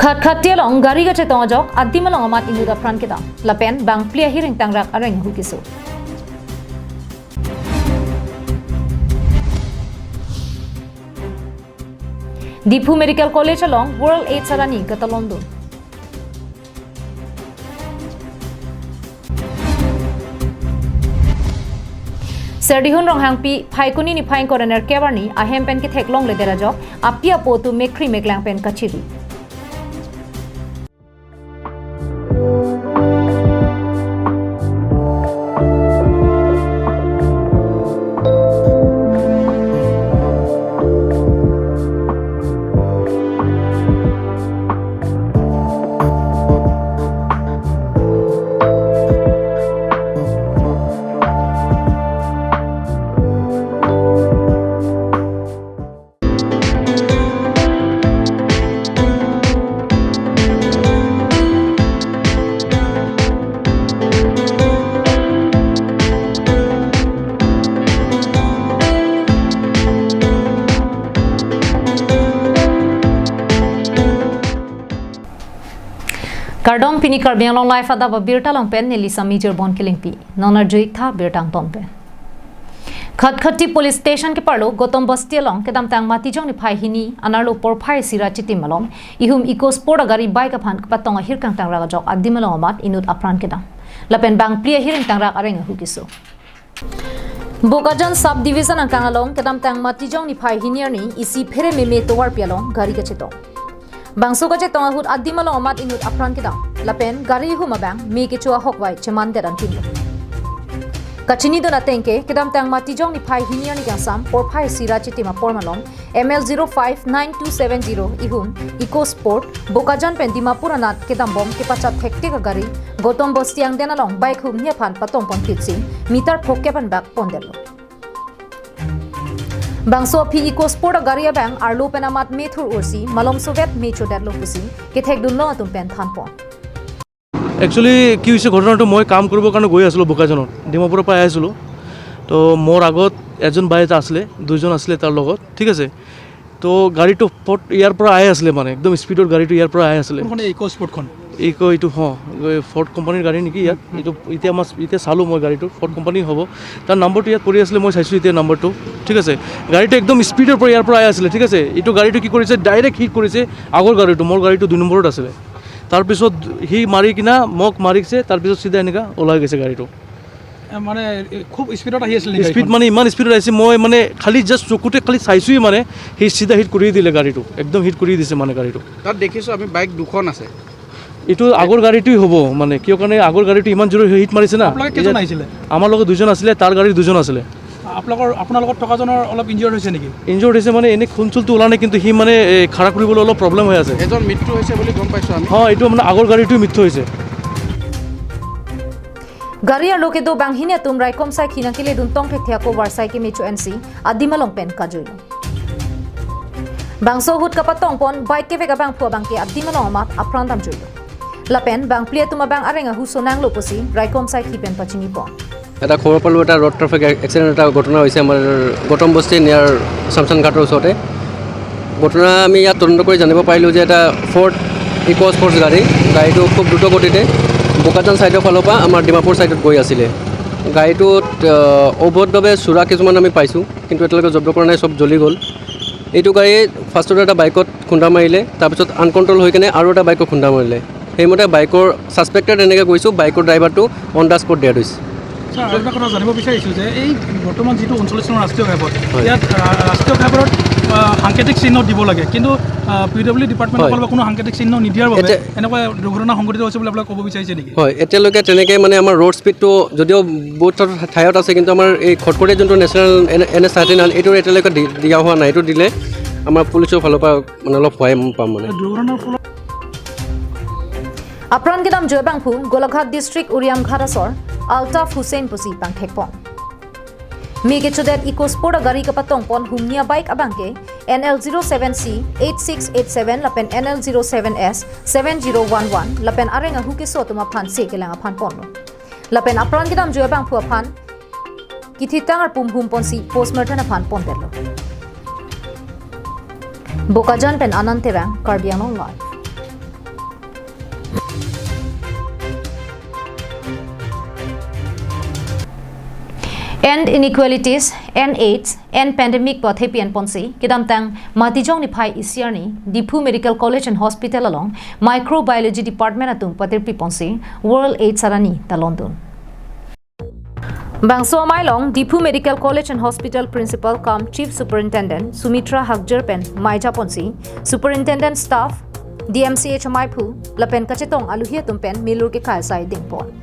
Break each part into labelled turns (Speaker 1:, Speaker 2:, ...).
Speaker 1: Khat khat dia long gari ga che tong jok addi malong amat inu da fran kita lapen bang plia hiring tangrak areng hu kisu Dipu Medical College along World AIDS Sarani kata London Serdihun rong hang pi phai kuni ni phai coroner kewarni ahem pen ki thek long le dera jok apia po tu mekri meklang pen kachiri Kardom pini karbiang long life Adap Abirta long pen neli samijir bon killing pi nonar juik tha birtang ton pen Khatkhati police station ke parlo gotom basti long kedam tang mati jong ni phai hini anarlo por phai sira chiti malom ihum eco sport gari bike aphan patong hirkang tang raga jok addi malom amat inut apran kedam lapen bang plia hiring tang rak areng hu kiso Bokajan sub division ang kangalong kedam tang mati jong ni phai hinier ni isi phere meme towar pialong gari ka cheto Bangso ka chetong ahut addi malong amat inut apran kidang lapen gari huma bang mi ke chua hokwai cheman deran tin Kachini dona tengke kedam tang mati jong ni phai hinian ni gasam por phai sira chitima por malom ML059270 ihum eco sport bokajan pen dimapur anat kedam bom ke pachat thekte ka gari gotom bostiang denalong bike hum nia phan patong pon kitsin meter phokke pan bak pondelo Bangso phi eco sport garia bang arlo penamat methur ursi malom sovet mecho dadlo pusi ke thek dunlo atum pen than pon
Speaker 2: Actually কি হৈছে ঘটনাটো মই কাম কৰিব কাৰণে গৈ আছিলো বোকাজনত ডিমাপুৰৰ পৰা আহিছিলো তো মোৰ আগত এজন ভাই আছিল দুজন আছিল তাৰ লগত ঠিক আছে তো গাড়ীটো ইয়াৰ পৰা আহি আছিল মানে একদম স্পিডৰ গাড়ীটো ইয়াৰ পৰা আহি আছিল
Speaker 3: কোনখন ইকো স্পৰ্টখন
Speaker 2: ইকো ইটো ফৰ্ড কোম্পানীৰ গাড়ী নেকি ইয়াত এইটো এতিয়া চালো মই গাড়ীটো ফৰ্ড কোম্পানী হ'ব তাৰ নম্বৰটো ইয়াত পৰি আছিল মই চাইছো এতিয়া নম্বৰটো ঠিক আছে গাড়ীটো একদম স্পিডৰ পৰা ইয়াৰ পৰা আহি আছিল ঠিক আছে এইটো গাড়ীটো কি কৰিছে ডাইৰেক্ট হিট কৰিছে আগৰ গাড়ীটো মোৰ গাড়ীটো 2 নম্বৰত আছিল তাৰপিছত হি মাৰি কিনা মোক মাৰিছে তাৰপিছত সিধা এনেকা ওলাই গৈছে গাড়ীটো
Speaker 3: মানে খুব স্পিডত আহি আছিল
Speaker 2: স্পিড মানে ইমান স্পিডত আহিছে মই মানে খালি জাস্ট চকুতে খালি চাইছোই মানে হি সিধা হিট কৰি দিলে গাড়ীটো একদম হিট কৰি দিছে মানে গাড়ীটো
Speaker 4: তাত দেখিছো আমি বাইক দুখন আছে
Speaker 2: এইটো আগৰ গাড়ীটোই হ'ব মানে কিয় কাৰণে আগৰ গাড়ীটো ইমান জোৰে হিট মাৰিছে না
Speaker 3: আপোনালোকে কেজন আহিছিল
Speaker 2: আমাৰ লগত দুজন আছিল তাৰ গাড়ীৰ দুজন আছিল
Speaker 3: আপোনাৰ লগত থকাজনৰ অলপ ইনজিয়ৰ্ড হৈছে নেকি
Speaker 2: ইনজিয়ৰ্ড হৈছে মানে এনে খুনচুলটো ওলা নাই কিন্তু হি মানে খাৰা কৰিবলৈ অলপ প্ৰব্লেম হৈ আছে
Speaker 4: এজন মৃত্যু হৈছে বুলি গম পাইছো আমি
Speaker 2: হ্যাঁ এইটো মানে আগৰ গাড়ীটোই মৃত্যু হৈছে
Speaker 1: Garia loke do banghinia tum rai kom sai khina kile dun tong thek ko war sai ke mechu NC adimalong pen kajui Bangso hut kapatong pon bike ke vega bang pho bang ke adimalong amat aprandam joilo Lapen bang plia tuma bang arenga hu sonang loposi rai kom sai khipen pachini pon
Speaker 5: এটা খবৰ পালো এটা road traffic accident এটা ঘটনা হৈছে আমাৰ গৌতম বস্তি নিয়াৰ শামছান ঘাটৰ ওচৰতে ঘটনা আমি ইয়াত তদন্ত কৰি জানিব পাৰিলোঁ যে এটা ফৰ্ড ইকো স্পৰ্টছ গাড়ীটো খুব দ্ৰুত গতিতে বোকাজান ছাইডৰ ফালৰ পৰা আমাৰ ডিমাপুৰ ছাইডত গৈ আছিলে গাড়ীটোত অবৈধভাৱে চোৰা কিছুমান আমি পাইছোঁ কিন্তু এতিয়ালৈকে জব্দ কৰা নাই চব জ্বলি গ'ল এইটো গাড়ী ফাৰ্ষ্টতে এটা বাইকত খুন্দা মাৰিলে তাৰপিছত আনকণ্ট্ৰল হৈ কিনে আৰু এটা বাইকত খুন্দা মাৰিলে সেইমতে বাইকৰ ছাছপেক্টেড এনেকৈ গৈছোঁ বাইকৰ ড্ৰাইভাৰটো অন দ্য স্পট ডেড হৈছে
Speaker 3: আৰু এটা কথা জানিব বিচাৰিছোঁ যে এই বৰ্তমান যিটো 39 নং ৰাষ্ট্ৰীয় ঘাইপথ ইয়াত ৰাষ্ট্ৰীয় ঘাইপথত সাংকেতিক চিহ্ন দিব লাগে কিন্তু পিডব্লিউ ডিপাৰ্টমেণ্টৰ ফালৰ পৰা কোনো সাংকেতিক চিহ্ন নিদিয়াৰ বাবে এনেকুৱা দুৰ্ঘটনা সংঘটিত হৈছে বুলি আপোনাক ক'ব বিচাৰিছে নেকি
Speaker 5: হয় এতিয়ালৈকে তেনেকৈ মানে আমাৰ ৰোড স্পীডটো যদিও বহুত ঠাইত আছে কিন্তু আমাৰ এই খটখটীয়া যোনটো নেশ্যনেল NH39 এইটো এতিয়ালৈকে দিয়া হোৱা নাই এইটো দিলে আমাৰ পুলিচৰ ফালৰ পৰা মানে অলপ সহায় পাম মানে
Speaker 3: দুৰ্ঘটনাৰ ফলত
Speaker 1: Apran kedam joybangphu Golaghat district Uriam Gharasor Altaf Hussein Pusi pang thekpon Mege chodet eco sport gari kapatong pon humnia bike abangke NL07C 8687 lapen NL07S 7011 lapen arenga huki so tuma phan se kelanga phan pon lapen apran kedam joybangphu phan kithitangar pumhum ponsi postmortem phan pon dello Bokajan pen anantewang Karbiang Live End inequalities, end AIDS, end pandemic pathe pian ponsi kidam tang matijong ni phai isiar ni Dipu Medical College and Hospital along microbiology department atung patir pi ponsi World AIDS sarani ta London. Bangso Mailong Dipu Medical College and Hospital Principal cum Chief Superintendent Sumitra Hakjar pen Maija ponsi Superintendent Staff DMCH Maipu lapen kachetong aluhia tumpen milur ke khai sai dingpon.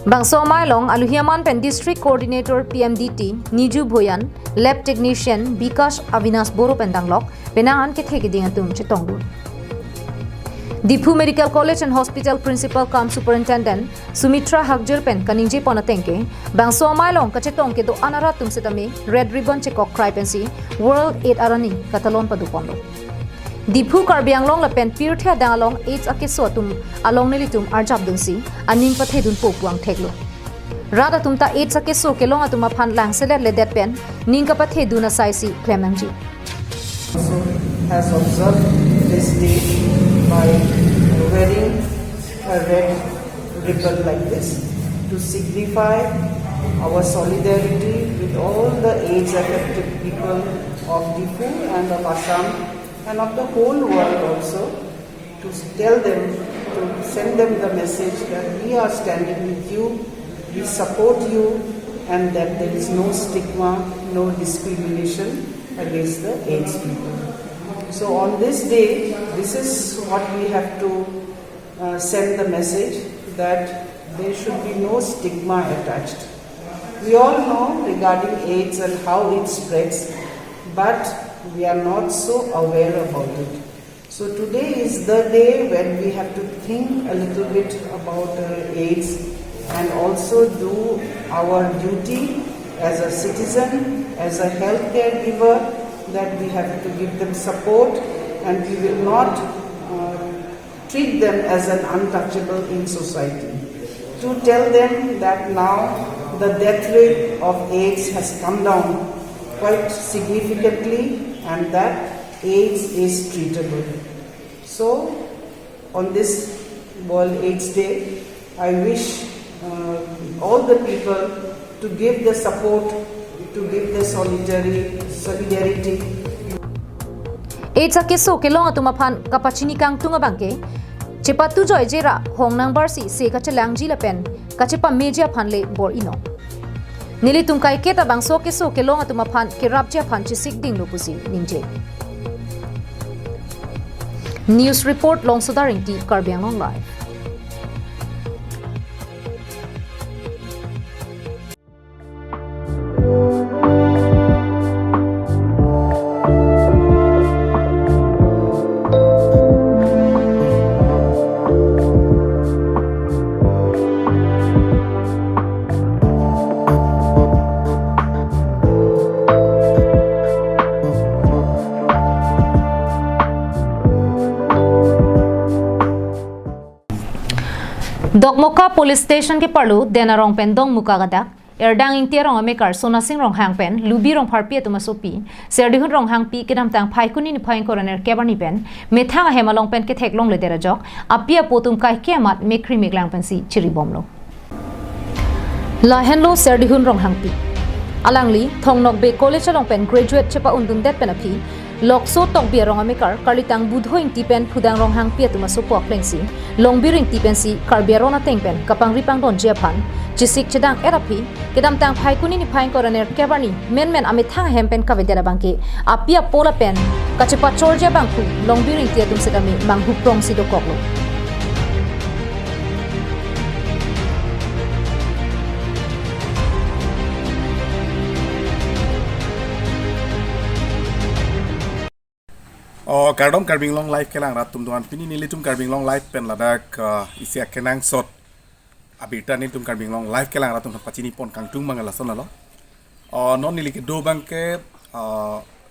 Speaker 1: Bangso Mailong Aluhiaman Pen District Coordinator PMDT Niju Bhoyan Lab Technician Bikash Avinas Boro Pendanglok Penangan ke theki ding atum chitongdu. Dipu Medical College and Hospital Principal cum Superintendent Sumitra Hakjar Pen Kaningje Ponatenke Bangso Mailong kachetong ke do anara tum setame Red Ribbon Chekok Cry Pensi World Aid Arani Katalon Padupondo. Dipu Karbianglong la pen pirthia dangalong AIDS akeso tum along nilitum arjab dunsi aning pathe dun popuang theklo rada tumta AIDS akeso kelong atuma phan lang selet le det pen ning ka pathe duna saisi klemangji
Speaker 6: also has observed this day by wearing a red ribbon like this to signify our solidarity with all the AIDS affected people of Dipu and of Assam and of the whole world also, to tell them, to send them the message that we are standing with you, we support you, and that there is no stigma, no discrimination against the AIDS people. So on this day, this is what we have to send the message, that there should be no stigma attached. We all know regarding AIDS and how it spreads, but we are not so aware about it. So today is the day when we have to think a little bit about AIDS and also do our duty as a citizen, as a healthcare giver, that we have to give them support and we will not treat them as an untouchable in society. To tell them that now the death rate of AIDS has come down quite significantly and that AIDS is treatable. So, on this World AIDS Day, I wish all the people to give the support, to give the solidarity.
Speaker 1: AIDS akeso kelong atuma phan kapachini kang tunga bangke chepatu joy jera hong nang barsi se kachelangji la pen kachepa media phan le bor ino Nili tungkai keta bangso keso kelong atuma phan kerapja phan chisik ding lupusi ningje. News report long sodaring ti Karbianglong live. Dokmoka Police Station ke parlu denarong pendong muka gada erdang intia rong amekar sonasing rong hang pen lubi rong pharpi atuma sopi serdihun rong hang pi kedam tang phaikuni ni phain koroner kebani pen methang hemalong pen ke theklong le dera jok apia potum kai kemat mekri meklang pen si chiri bomlo la henlo serdihun rong hang pi alangli thongnok be college long pen graduate chepa undun det pen api Lokso tong bia rong amekar kalitang budhoing tipen phudang rong hang pia tuma supok lengsi longbiring tipen si karbiarona tengpen kapang ripang don jepan chisik chedang erapi kedam tang phaikuni ni phain koraner kebarni men amethang hempen kavedera bangke apia pola pen kachepa chorja bangku longbiring tia tum sedami manghu prong si dokoklo
Speaker 7: Kardom karbing long life kelang ratum tuan pini nili tum karbing long life pen ladak isi kenang sot Abirta ni tum karbing long life kelang ratum pacini pon kangtung mangala sona lo non nili ke do bangke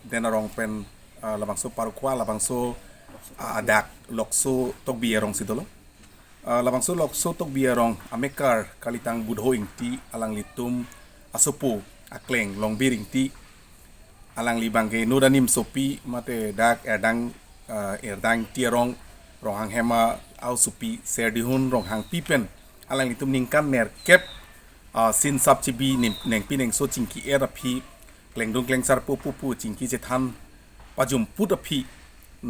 Speaker 7: denarong pen labangso parukwa labangso Adap lokso tok biarong sidolo labangso lokso tok biarong amekar kalitang budhoing ti alang litum asopo akleng long biring ti alang libang ke nudanim sopi mate dak erdang tiarong rong hang hema au supi serdihun rong hang pipen alang litum ningkan ner kep สินซับจีบีเน่งปีเน่งโซจิงกีเอรพีเกลงดุงเกลงซาร์ปูจิงกีเจทันปัจจุมพุทธพี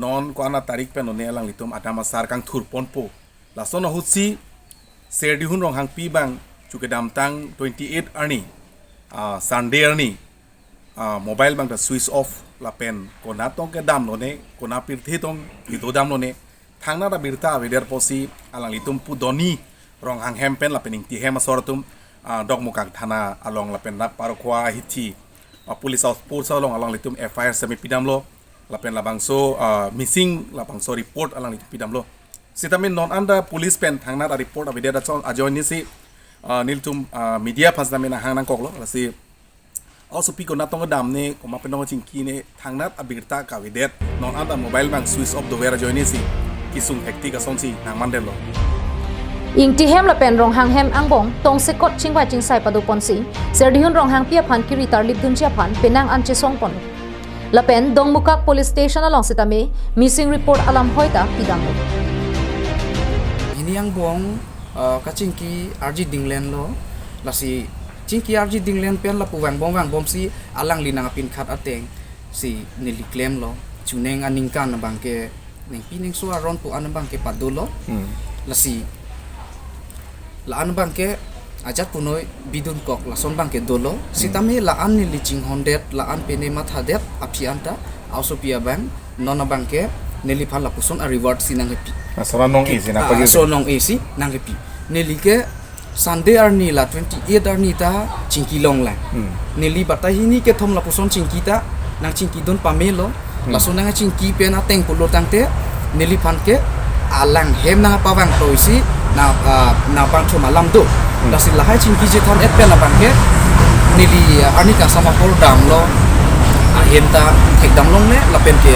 Speaker 7: นอนกว่านาตาริกเป็นนเนลังลิตุมอาดามาสาร์กังทูร์ปอนโปลาโซนหุซีเซอร์ดิหุนรองหังปีบังจุกดามตัง28อันนี้ซันเดย์อันนี้โมบายบังจะสวิตช์ออฟลาเป็นคนนัดต้องกระดามโนเน่คนนับปิดที่ต้องลิตุดามโนเน่ทางนั้นระบิดตาเวเดอร์โพซีอลังลิตุมพูดอนีรองหังแฮมเป็นลาเป็นอิงที่แฮมมาสอร์ตุมดอกมุกังธนาอลองลาเป็นนักปาร์ควาฮิตีpolice of post along litum FIR semi pidamlo la pen la bangso missing la bangso report along litum pidamlo sitamin non anda police pen thangna da report avida da chon ajoin ni si niltum media pas da mena hangna koklo la si also piko na tong dam ne ko ma pen no chingki ne thangna abirta ka videt non anda mobile bank switch off do vera join ni si kisung hekti ka son si nang mandelo
Speaker 1: อิงที่เฮมละเป็นรองหางเฮมอังบงตรงเซกดชิงไว้จิงใส่ปะดูปอนซีเสดิหุนรองหางเปียพันกิริตาลิบดุนเจียพันเป็นนางอันเจซงปอนละเป็นดงมุกัก police station อลองสิตาเม missing report อลัมหอยตาปีดังเลย
Speaker 4: ini yang buang kacingki RG Dingland lo lasi cingki RG Dingland pen la puwang bom si alang linang pin khat ateng si nili claim lo chuneng aningkan na bangke neng pining so aron pu an bangke padulo lasi laan bangke ajat punoi bidun kok lason bangke dolo sitame laan ni licing hondet laan pene mathadet apianta also pia bang nona bangke neli phala puson a reward sinang hepi
Speaker 7: asara nong easy na pagi
Speaker 4: so nong easy nang hepi neli ke sunday arni la 28 arni ta chingki long la neli batahini ke thom la puson chingki ta nang chingki don pamelo lason nang chingki pena teng pulo tangte neli phan ke alang hem na pawang toisi na bang chuma lamdo lasi lahai chingki je than etpe na bangke nili anika sama pol dam lo ahenta thek dam long le lapen ke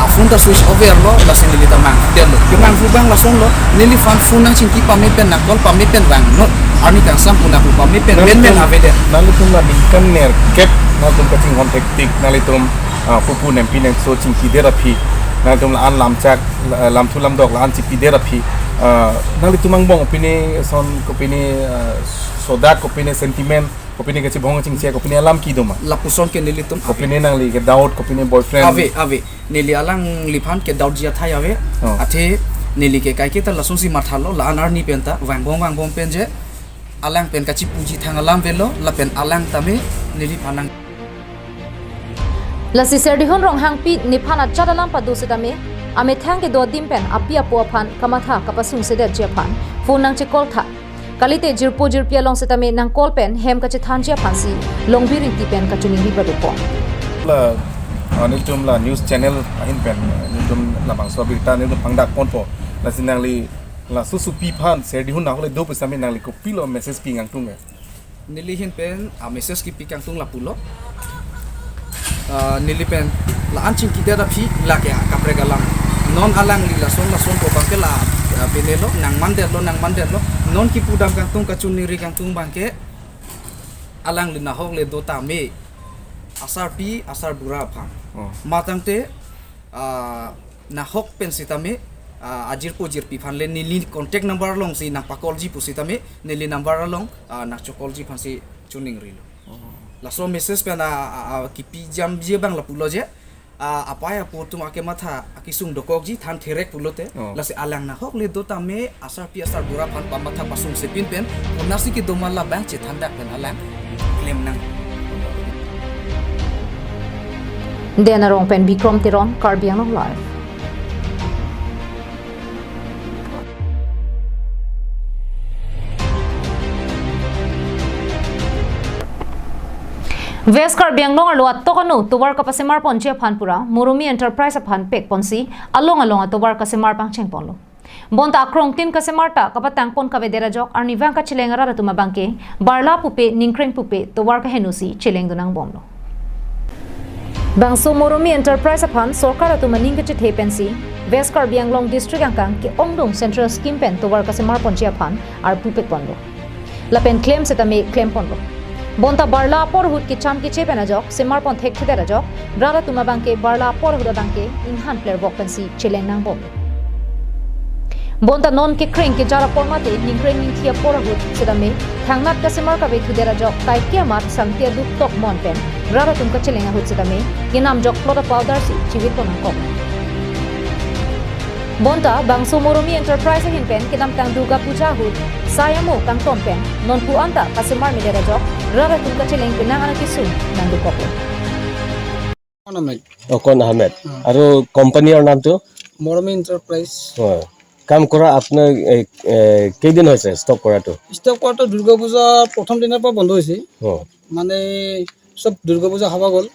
Speaker 4: afun ta switch over lo lasi nili ta mang den lo kemang fu bang lason lo nili fan funa chingki pame pen na kol pame pen bang no anika sam puna fu pame pen men avede
Speaker 7: nalu tum la ninkan ner kep na tum kaching hon hektik nalu tum pupu nem pinen so chingki therapy na tum la an lam chak lam thu lam dok la an chipi therapy nali tumang bong opini son opini sodak opini sentiment opini kachi bong ching sia opini alam ki doma
Speaker 4: la puson ke nili tum
Speaker 7: opini nang li ke doubt opini boyfriend
Speaker 4: ave nili alang liphan ke doubt jia thai ave athe nili ke kai ke ta lason si mathalo la anar ni penta wang bong pen je alang pen kachi puji thang alam velo la pen alang tame nili phanang
Speaker 1: la si serdihon rong hang pi niphana chadalam padu sitame ame thang ke do dim pen apia po phan kamatha kapasung se de je phan phone nang che call tha kalite jirpo jirpia long sitame nang call pen hem ka che than je phan si longbi ring ti pen ka chuning bi padu po
Speaker 7: la ani tum la news channel in pen ni tum la bang so Abirta ni tum pangdak pon po la sinang li la susu pi phan serdihon na hole do pesame nang li ko pilo message pi ngang tung
Speaker 4: nili hin pen a message ki pikang tung la pulo nili pen la anching ki dera phi la ke kapre galam non alang li la son ko bangke la benelo nang mandet lo non ki pudam kang tung kachun niri kang tung bangke alang li na hok le do ta me asar bura pha matangte na hok pen sitame ajir pi phan le nili contact number long si na pakol ji pusitame nili number long na chokol ji phan si chuning rilo la so message pe na ki pi jam je bang la pulo je apaya po tum ake matha akisung dokok ji than therek pulote la se alang na hok le do ta me asar bura phan pa matha pasung se pin pen onasi ki domal la bang che thandak pen alang claim nang
Speaker 1: dena rong pen bikrom tiron karbiang long live Veskar Bianglong alwat tokanu tuwar kapasimar ponche phanpura Murumi Enterprise phan pek ponsi along tuwar kasimar pangcheng ponlo bonta akrong tin kasimar ta kapatang pon kavedera jok arni vangka chilengara ratuma bangke barla pupe ningkreng pupe tuwar ka henusi chileng dunang bomlo bangso Murumi Enterprise phan sorkar ratuma ningka chithe pensi Veskar Bianglong district angkang ke ongdong central scheme pen tuwar kasimar ponche phan ar pupe ponlo lapen claim setame claim ponlo bonta barla por hut ki cham ki chepena jok simar pon thek thedera jok brara tuma bangke barla por hut bangke inhan player bok pensi chileng nang bom bonta non ke kreng ke jara porma te ning kreng ning thia pora hut sedame thangnat ka semar ka be thudera jok kai ke mat sangtia duk tok mon pen rara tum ka chelenga hut sedame kinam jok plota powder si chiwit kon ko bonta bangso moromi enterprise hin pen kinam tang durga puja hut sayamo kang tom pen non pu anta ka semar mi dera jok rara tum ka cheleng pinang ana kisun nang du ko
Speaker 8: অকন আহমেদ আৰু কোম্পানীৰ নামটো
Speaker 9: মৰমী enterprise
Speaker 8: কাম কৰা আপোনাৰ কেইদিন হৈছে stock কৰাটো
Speaker 9: ষ্টক কৰাটো দুৰ্গা পূজা প্ৰথম দিনৰ পৰা বন্ধ হৈছে মানে সব দুৰ্গা পূজা খাব গ'ল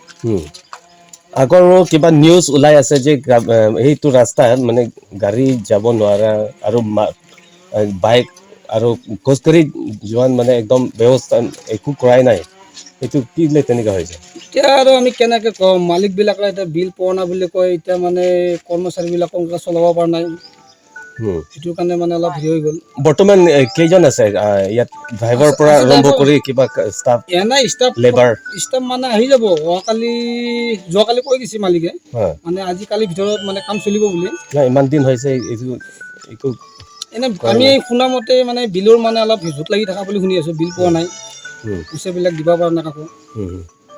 Speaker 8: আগৰো কিবা নিউজ ওলাই আছে যে এইটো ৰাস্তাত মানে গাড়ী যাব নোৱাৰা আৰু বাইক আৰু খোজকাঢ়ি যোৱান মানে একদম ব্যৱস্থা একো কৰাই নাই এইটো কি লে তেনেকুৱা হৈছে
Speaker 9: এতিয়া আৰু আমি কেনেকৈ কওঁ মালিকবিলাকে এতিয়া বিল পোৱা নাই বুলি কয় এতিয়া মানে কৰ্মচাৰীবিলাকক চলাব পৰা নাই সেইটো কাৰণে মানে অলপ হেৰি হৈ গ'ল
Speaker 8: বৰ্তমান কেইজন আছে ইয়াত ড্ৰাইভাৰ পৰা আৰম্ভ কৰি কিবা ষ্টাফ
Speaker 9: নাই
Speaker 8: লেবাৰ
Speaker 9: ষ্টাফ মানে আহি যাব যোৱাকালি কৈ দিছে মালিকে মানে আজিকালিৰ ভিতৰত মানে কাম চলিব বুলি
Speaker 8: ইমান দিন হৈছে এইটো
Speaker 9: এনে আমি শুনা মতে মানে বিলৰ মানে অলপ হিজুত লাগি থকা বুলি শুনি আছোঁ বিল পোৱা নাই পইচাবিলাক দিব পৰা নাই কাকো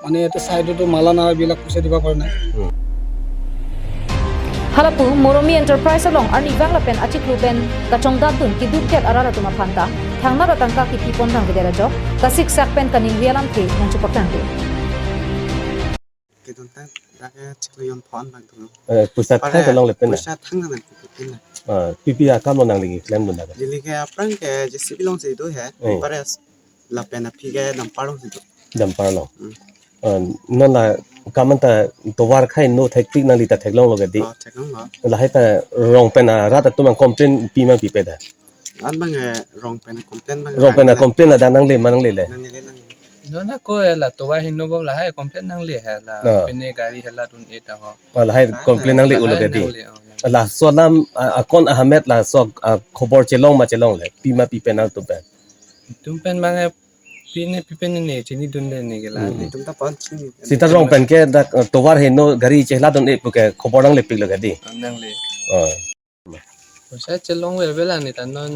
Speaker 9: মানে ইয়াতে চাইডতো মালা নাবিলাক পইচা দিব পৰা নাই
Speaker 1: halapu moromi enterprise along arni bangla pen achiklu pen kachong datun ki dukket arara tuma phanta thangna ra tangka ki tipon rang gedera jo kasik sak pen kaning rialam the nang chupaktan ke
Speaker 10: kedonta daga chiklion phone bang tu
Speaker 8: pusat thang kalong lepen na
Speaker 10: pusat thang na pin
Speaker 8: pipi akam nang lagi claim bunda
Speaker 10: jeli ke aprang ke jesi bilong se do hai pares la pena phige dam parong se do
Speaker 8: dampar lo non la kamanta towar khai no thektik nang lita theklong lo gadi
Speaker 10: theklong
Speaker 8: la hai ta rong pena rata tuma complain pi ma pi pe da
Speaker 10: an bang rong pena
Speaker 8: complain la nang le manang le le
Speaker 11: no na ko la towa hinno bo la hai complain nang le ha la pene gari hela tun eta ho
Speaker 8: la hai complain nang le ulo gadi la so nam akon ahmed la so khobor chelong ma chelong le pi ma pi pe na tum pen
Speaker 11: bang pine pipene ne chini dun le ne gela
Speaker 10: tum ta pan chini
Speaker 8: sita rong pen ke da towar hinno gari chehla don e ke khobor nang le pik lo gadi
Speaker 11: nang le poisa chelong we bela ni tan non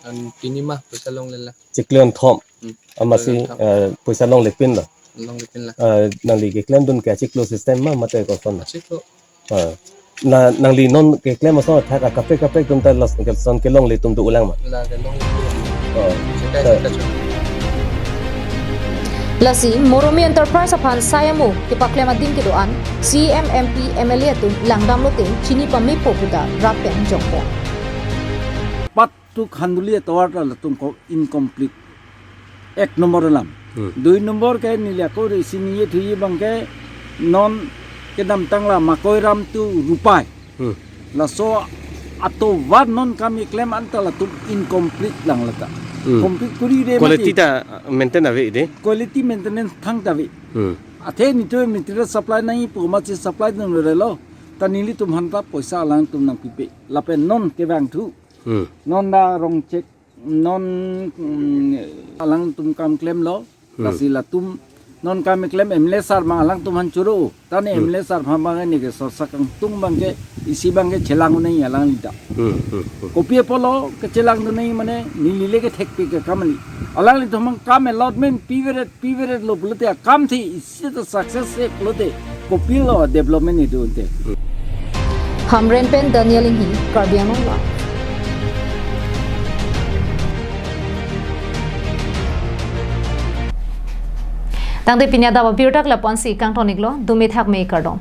Speaker 11: an pinima poisa long le la
Speaker 8: chikleon thom amasi poisa long le pin lo nang li ke claim dun ke chiklo system ma mate ko son
Speaker 11: chiklo
Speaker 8: nang li non ke claim so tha ka kape tum ta los ke son ke long le tum du ulang ma
Speaker 11: la ke long
Speaker 1: lasi moromi enterprise aphan sayamu ki paklema din ki doan CMMP MLA tu langdam lote chini pami popuda rapen jongpo
Speaker 12: pat tu khanduli towarta latum ko incomplete ek number lam dui number ke nilia ko siniye thuyi bangke non kedam tangla makoi ram tu rupai la so ato war non kami claim antala tu incomplete lang lata complete kuri re
Speaker 8: quality ta maintain ave ide
Speaker 12: quality maintenance thang tavi athe ni to material supply nahi puma chi supply nang re lo tanili tum hanta paisa alang tum nang pipe lape non ke bang thu non da rong check non alang tum kam claim lo kasila tum non kam claim emle sar ma alang tum han churu tane emle sar pham bang ni ke sor sakang tung bang ke isi bang ke chelang nei alang lida kopi polo ke chelang nei mane nilile ke thek pi ke kamani alang li thomang kam allotment pivot lo bulte kam thi isi to success se bulte kopi lo development ni dunte
Speaker 1: hamren pen daniel hi karbiang la tangde pinya da Abirta la ponsi kang tonik lo dumi thak me kardom